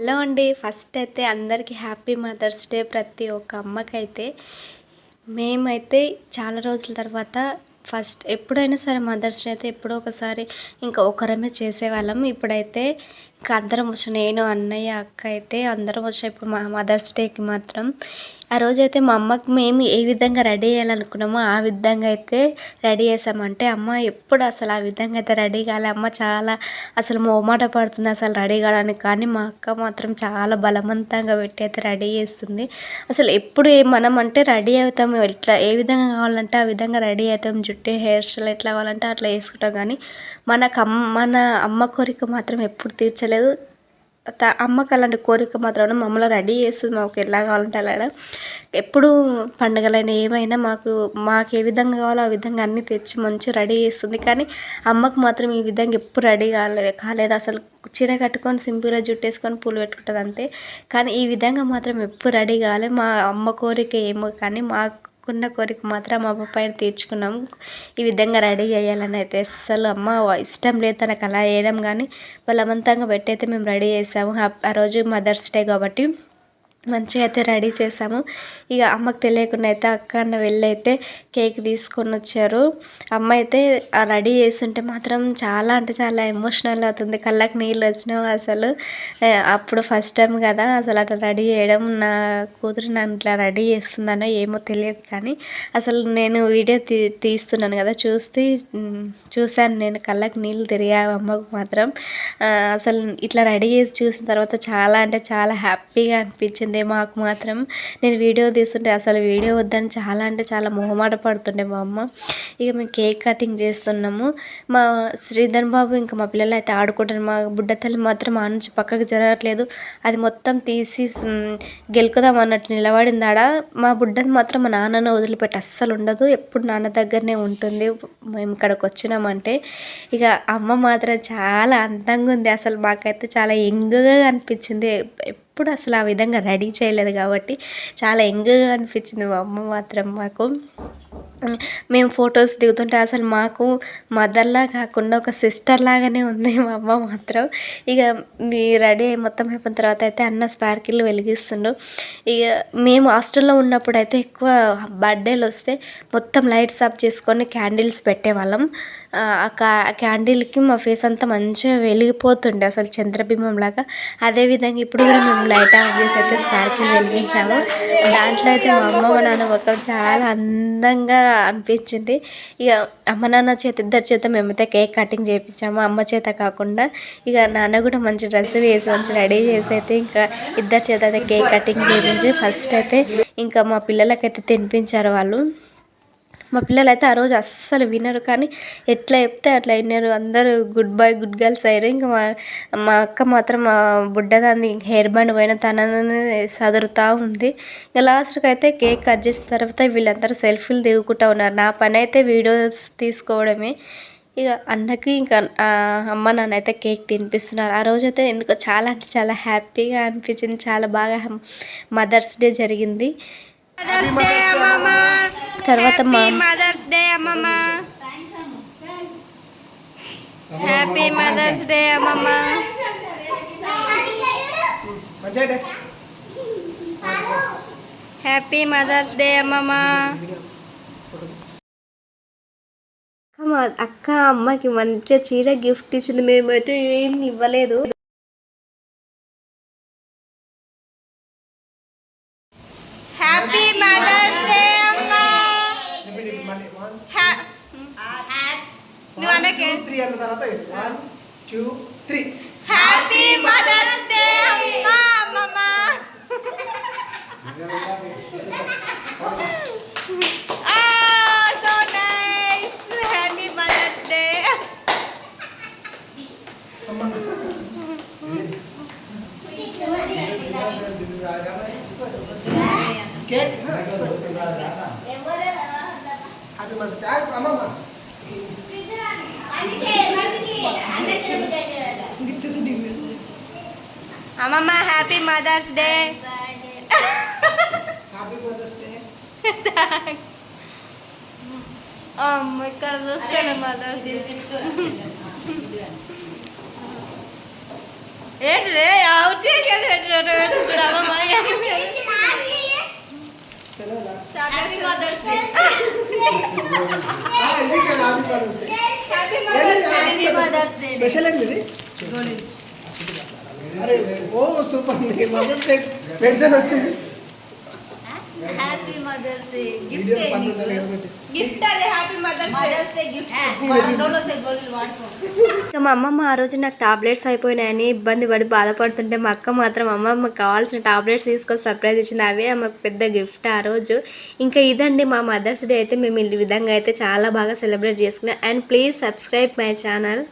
Hello అండి. First అయితే అందరికీ హ్యాపీ మదర్స్ డే. ప్రతి ఒక్క అమ్మకైతే మేమైతే చాలా రోజుల తర్వాత ఎప్పుడైనా సరే మదర్స్ డే అయితే ఎప్పుడో ఒకసారి ఇంకా ఒకరమే చేసేవాళ్ళం. ఇప్పుడైతే ఇంకా అందరం వచ్చి నేను, అన్నయ్య, అక్క అయితే అందరం వచ్చి ఇప్పుడు మా మదర్స్ డేకి మాత్రం ఆ రోజైతే మా అమ్మకి మేము ఏ విధంగా రెడీ చేయాలనుకున్నామో ఆ విధంగా అయితే రెడీ చేసామంటే అమ్మ ఎప్పుడు అసలు ఆ విధంగా అయితే రెడీ కాలే. అమ్మ చాలా అసలు మొహమాట పడుతుంది అసలు రెడీ కావడానికి. కానీ మా అక్క మాత్రం చాలా బలవంతంగా పెట్టి అయితే రెడీ చేస్తుంది. అసలు ఎప్పుడు మనం అంటే రెడీ అవుతాం, ఎట్లా ఏ విధంగా కావాలంటే ఆ విధంగా రెడీ అవుతాం. జుట్టు హెయిర్ స్టైల్ ఎట్లా కావాలంటే అట్లా వేసుకుంటాం. కానీ మన అమ్మ కోరిక మాత్రం ఎప్పుడు తీర్చలేదు. అమ్మకి అలాంటి కోరిక మాత్రం మమ్మల్ని రెడీ చేస్తుంది. మాకు ఎలా కావాలంటే అలా ఎప్పుడు పండుగలైనా ఏమైనా మాకు ఏ విధంగా కావాలో ఆ విధంగా అన్నీ తెచ్చి మంచిగా రెడీ చేస్తుంది. కానీ అమ్మకు మాత్రం ఈ విధంగా ఎప్పుడు రెడీ కాలేదు. అసలు చీర కట్టుకొని సింపుల్గా జుట్టు వేసుకొని పూలు పెట్టుకుంటుంది అంతే. కానీ ఈ విధంగా మాత్రం ఎప్పుడు రెడీ కావాలి. మా అమ్మ కోరిక ఏమో కానీ మాకున్న కోరిక మాత్రం మా అమ్మ పైన తీర్చుకున్నాము. ఈ విధంగా రెడీ చేయాలని అయితే అస్సలు అమ్మ ఇష్టం లేదు తనకు అలా వేయడం. కానీ బలవంతంగా పెట్టయితే మేము రెడీ చేసాము. ఆ రోజు మదర్స్ డే కాబట్టి మంచిగా అయితే రెడీ చేసాము. ఇక అమ్మకు తెలియకుండా అయితే అక్క అన్న వెళ్ళైతే కేక్ తీసుకొని వచ్చారు. అమ్మ అయితే రెడీ చేస్తుంటే మాత్రం చాలా అంటే చాలా ఎమోషనల్ అవుతుంది. కళ్ళకి నీళ్ళు వచ్చినావు అసలు. అప్పుడు ఫస్ట్ టైం కదా అసలు అట్లా రెడీ చేయడం. నా కూతురు నన్ను ఇట్లా రెడీ చేస్తుందనో ఏమో తెలియదు. కానీ అసలు నేను వీడియో తీస్తున్నాను కదా చూశాను నేను. కళ్ళకి నీళ్ళు తిరిగావు అమ్మకు మాత్రం. అసలు ఇట్లా రెడీ చేసి చూసిన తర్వాత చాలా అంటే చాలా హ్యాపీగా అనిపించింది మాకు మాత్రం. నేను వీడియో తీస్తుంటే అసలు వీడియో వద్దని చాలా అంటే చాలా మొహమాట పడుతుండే మా అమ్మ. ఇక మేము కేక్ కటింగ్ చేస్తున్నాము. మా శ్రీధర్ బాబు ఇంకా మా పిల్లలు అయితే ఆడుకుంటారు. మా బుడ్డ తల్లి మాత్రం ఆ నుంచి పక్కకు జరగట్లేదు. అది మొత్తం తీసి గెలుకుదాం అన్నట్టు నిలబడింది ఆడ. మా బుడ్డది మాత్రం మా నాన్నను వదిలిపెట్టి అస్సలు ఉండదు. ఎప్పుడు నాన్న దగ్గరనే ఉంటుంది. మేము ఇక్కడికి వచ్చినామంటే ఇక అమ్మ మాత్రం చాలా అందంగా ఉంది. అసలు మాకైతే చాలా యంగ్గా అనిపించింది. ఎప్పుడు అసలు ఆ విధంగా రెడీ చేయలేదు కాబట్టి చాలా యంగ్గా అనిపించింది మా అమ్మ మాత్రం మాకు. మేము ఫొటోస్ దిగుతుంటే అసలు మాకు మదర్లా కాకుండా ఒక సిస్టర్ లాగానే ఉంది మా అమ్మ మాత్రం. ఇక రెడీ మొత్తం అయిపోయిన తర్వాత అయితే అన్న స్పార్కిల్ వెలిగిస్తుండు. ఇక మేము హాస్టల్లో ఉన్నప్పుడు అయితే ఎక్కువ బర్త్డేలు వస్తే మొత్తం లైట్స్ ఆఫ్ చేసుకొని క్యాండిల్స్ పెట్టేవాళ్ళం. ఆ క్యాండిల్కి మా ఫేస్ అంతా మంచిగా వెలిగిపోతుండే అసలు చంద్రబింబం లాగా. అదేవిధంగా ఇప్పుడు కూడా మేము లైట్ ఆఫ్ చేసి అయితే స్పార్కిల్ వెలిగించాము. దాంట్లో అయితే మా అమ్మ మా నాన్న మొత్తం చాలా అందంగా అనిపించింది. ఇక అమ్మ నాన్న ఇద్దరి చేత మేమైతే కేక్ కటింగ్ చేయించాము. అమ్మ చేత కాకుండా ఇక నాన్న కూడా మంచి డ్రెస్ వేసి మంచి రెడీ చేసి అయితే ఇంకా ఇద్దరి చేత అయితే కేక్ కటింగ్ చేయించి ఫస్ట్ అయితే ఇంకా మా పిల్లలకైతే తినిపించారు వాళ్ళు. మా పిల్లలు అయితే ఆ రోజు అస్సలు వినరు. కానీ ఎట్లా చెప్తే అట్లా విన్నారు. అందరూ గుడ్ బాయ్ గుడ్ గర్ల్స్ అయ్యారు. ఇంకా మా అక్క మాత్రం మా బుడ్డదాన్ని హెయిర్ బ్యాండ్ పోయిన తనని సదురుతూ ఉంది. ఇంకా లాస్ట్కి అయితే కేక్ కట్ చేసిన తర్వాత వీళ్ళందరూ సెల్ఫీలు దిగుకుంటూ ఉన్నారు. నా పని అయితే వీడియోస్ తీసుకోవడమే. ఇక అన్నకి ఇంకా అమ్మ నాన్న అయితే కేక్ తినిపిస్తున్నారు. ఆ రోజైతే ఎందుకో చాలా అంటే చాలా హ్యాపీగా అనిపించింది. చాలా బాగా మదర్స్ డే జరిగింది. తర్వాత మదర్స్ డే అమ్మమ్మ, హ్యాపీ మదర్స్ డే అమ్మమ్మ. హ్యాపీ మదర్స్ డే అమ్మమ్మ. అక్క అమ్మకి మంచిగా చీర గిఫ్ట్ ఇచ్చింది. మేమైతే ఏం ఇవ్వలేదు. హ్యాపీ మదర్స్ డే అమ్మ. నువ్వు అనకే 3 అన్న తర్వాత 1 2 3 హ్యాపీ మదర్స్ డే అమ్మ అమ్మమ్మ. So nice. Happy mother's day. Cake happy mother's day అమ్మమ్మ. అమ్మమ్మ happy mother's day. Happy mother's day. అమ్మ ఇక్కడ చూస్తాను మదర్స్ డే. ఏంటి అవుట్ చేసి mother's day. Happy mother's day. Special ఏంటి ఇది? అరే ఓ సూపర్, మదర్స్ డే మెడిసిన్ వచ్చింది. Happy mother's day gift. Gift అదే హ్యాపీ మదర్స్ డే గిఫ్ట్. వారంలో వస్తే గోల్డ్ వాడుకో. ఇంకా మా అమ్మమ్మ ఆ రోజు నాకు టాబ్లెట్స్ అయిపోయినాయని ఇబ్బంది పడి బాధపడుతుంటే మా అక్క మాత్రం అమ్మమ్మకి కావాల్సిన టాబ్లెట్స్ తీసుకొని సర్ప్రైజ్ ఇచ్చింది. అవే ఆమెకు పెద్ద గిఫ్ట్ ఆ రోజు. ఇంకా ఇదండి మా మదర్స్ డే అయితే మేము ఈ విధంగా అయితే చాలా బాగా సెలబ్రేట్ చేసుకున్నాం. And please subscribe my channel.